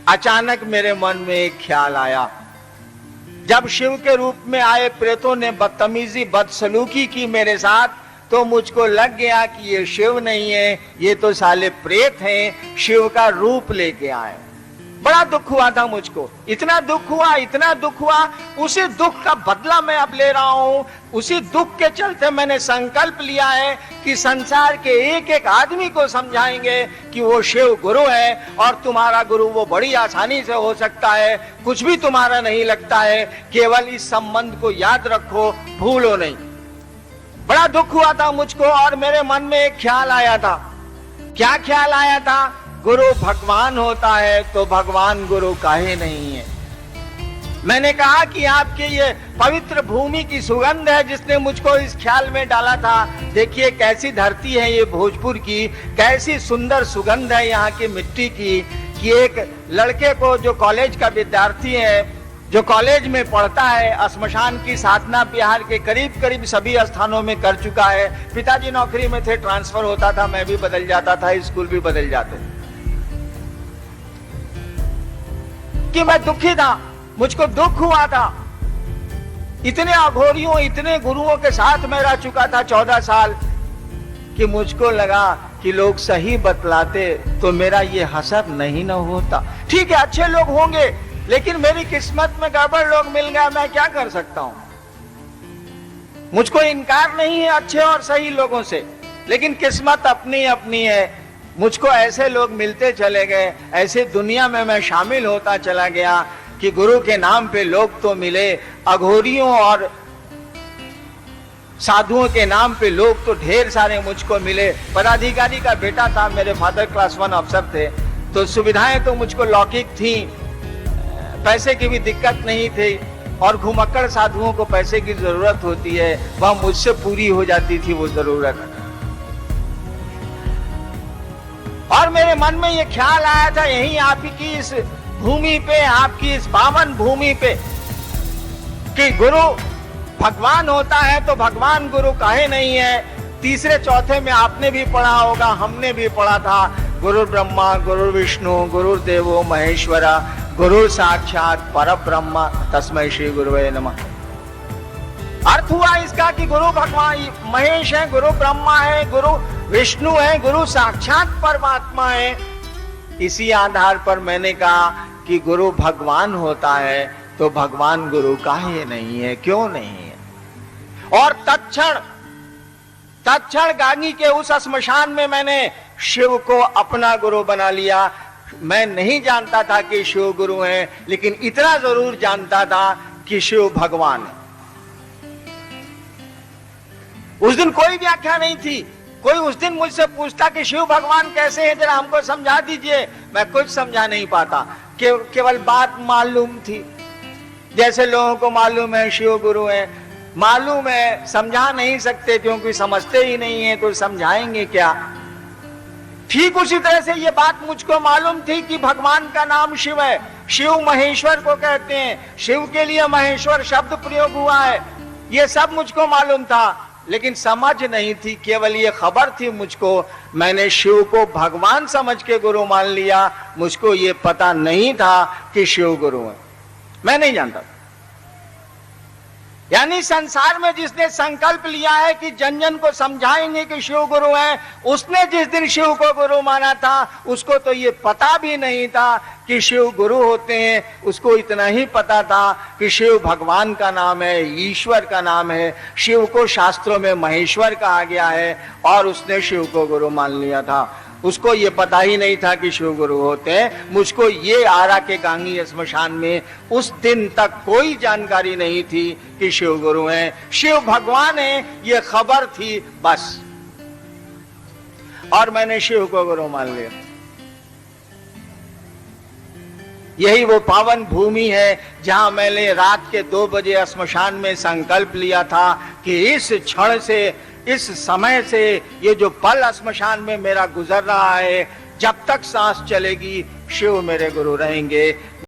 अचानक मेरे मन में एक ख्याल आया। जब शिव के रूप में आए प्रेतों ने बदतमीजी बदसलूकी की मेरे साथ, तो मुझको लग गया कि ये शिव नहीं है, ये तो साले प्रेत हैं, शिव का रूप लेके आए। बड़ा दुख हुआ था मुझको, इतना दुख हुआ। उसी दुख का बदला मैं अब ले रहा हूं। उसी दुख के चलते मैंने संकल्प लिया है कि संसार के एक एक आदमी को समझाएंगे कि वो शिव गुरु है, और तुम्हारा गुरु वो बड़ी आसानी से हो सकता है, कुछ भी तुम्हारा नहीं लगता है, केवल इस संबंध को याद रखो, भूलो नहीं। बड़ा दुख हुआ था मुझको, और मेरे मन में एक ख्याल आया था। क्या ख्याल आया था? गुरु भगवान होता है तो भगवान गुरु काहे नहीं है। मैंने कहा कि आपके ये पवित्र भूमि की सुगंध है जिसने मुझको इस ख्याल में डाला था। देखिए कैसी धरती है ये भोजपुर की, कैसी सुंदर सुगंध है यहाँ की मिट्टी की, कि एक लड़के को जो कॉलेज का विद्यार्थी है, जो कॉलेज में पढ़ता है, श्मशान की साधना बिहार के करीब करीब सभी स्थानों में कर चुका है। पिताजी नौकरी में थे, ट्रांसफर होता था, मैं भी बदल जाता था, स्कूल भी बदल जाते, कि मैं दुखी था, मुझको दुख हुआ था। इतने अघोरियों, इतने गुरुओं के साथ मैं रह चुका था 14 साल, कि मुझको लगा कि लोग सही बतलाते तो मेरा ये हसर नहीं न होता। ठीक है, अच्छे लोग होंगे, लेकिन मेरी किस्मत में गड़बड़ लोग मिल गए, मैं क्या कर सकता हूं। मुझको इनकार नहीं है अच्छे और सही लोगों से, लेकिन किस्मत अपनी अपनी है। मुझको ऐसे लोग मिलते चले गए, ऐसे दुनिया में मैं शामिल होता चला गया कि गुरु के नाम पे लोग तो मिले, अघोरियों और साधुओं के नाम पे लोग तो ढेर सारे मुझको मिले। पदाधिकारी का बेटा था, मेरे फादर क्लास 1 अफसर थे, तो सुविधाएं तो मुझको लौकिक थी, पैसे की भी दिक्कत नहीं थी, और घुमक्कड़ साधुओं को पैसे की जरूरत होती है, वह मुझसे पूरी हो जाती थी वो जरूरत। और मेरे मन में ये ख्याल आया था, यहीं आपकी इस भूमि पे, आपकी इस पावन भूमि पे, कि गुरु भगवान होता है तो भगवान गुरु काहे नहीं है। तीसरे चौथे में आपने भी पढ़ा होगा, हमने भी पढ़ा था, गुरु ब्रह्मा गुरु विष्णु गुरुदेवो महेश्वरा गुरु साक्षात परब्रह्म तस्मै श्री गुरुवे नमः। अर्थ हुआ इसका कि गुरु भगवान महेश है, गुरु ब्रह्मा है, गुरु विष्णु है, गुरु साक्षात परमात्मा है। इसी आधार पर मैंने कहा कि गुरु भगवान होता है तो भगवान गुरु काहे नहीं है, क्यों नहीं है। और तत्क्षण गांगी के उस श्मशान में मैंने शिव को अपना गुरु बना लिया। मैं नहीं जानता था कि शिव गुरु हैं, लेकिन इतना जरूर जानता था कि शिव भगवान है। उस दिन कोई व्याख्या नहीं थी, कोई उस दिन मुझसे पूछता कि शिव भगवान कैसे हैं, जरा हमको समझा दीजिए, मैं कुछ समझा नहीं पाता। केवल बात मालूम थी, जैसे लोगों को मालूम है शिव गुरु है, मालूम है, समझा नहीं सकते क्योंकि समझते ही नहीं है, तो समझाएंगे क्या। ठीक उसी तरह से ये बात मुझको मालूम थी कि भगवान का नाम शिव है, शिव महेश्वर को कहते हैं, शिव के लिए महेश्वर शब्द प्रयोग हुआ है, ये सब मुझको मालूम था, लेकिन समझ नहीं थी, केवल ये खबर थी मुझको। मैंने शिव को भगवान समझ के गुरु मान लिया, मुझको ये पता नहीं था कि शिव गुरु है, मैं नहीं जानता। यानी संसार में जिसने संकल्प लिया है कि जन जन को समझाएंगे कि शिव गुरु है, उसने जिस दिन शिव को गुरु माना था, उसको तो ये पता भी नहीं था कि शिव गुरु होते हैं। उसको इतना ही पता था कि शिव भगवान का नाम है, ईश्वर का नाम है, शिव को शास्त्रों में महेश्वर कहा गया है, और उसने शिव को गुरु मान लिया था। उसको ये पता ही नहीं था कि शिव गुरु होते हैं। मुझको ये आरा के गांगी श्मशान में उस दिन तक कोई जानकारी नहीं थी कि शिव गुरु हैं, शिव भगवान हैं, ये खबर थी बस, और मैंने शिव को गुरु मान लिया। यही वो पावन भूमि है जहां मैंने रात के 2 बजे श्मशान में संकल्प लिया था कि इस क्षण से, इस समय से, ये जो पल श्मशान में मेरा गुजर रहा है, जब तक सांस चलेगी शिव मेरे गुरु रहेंगे।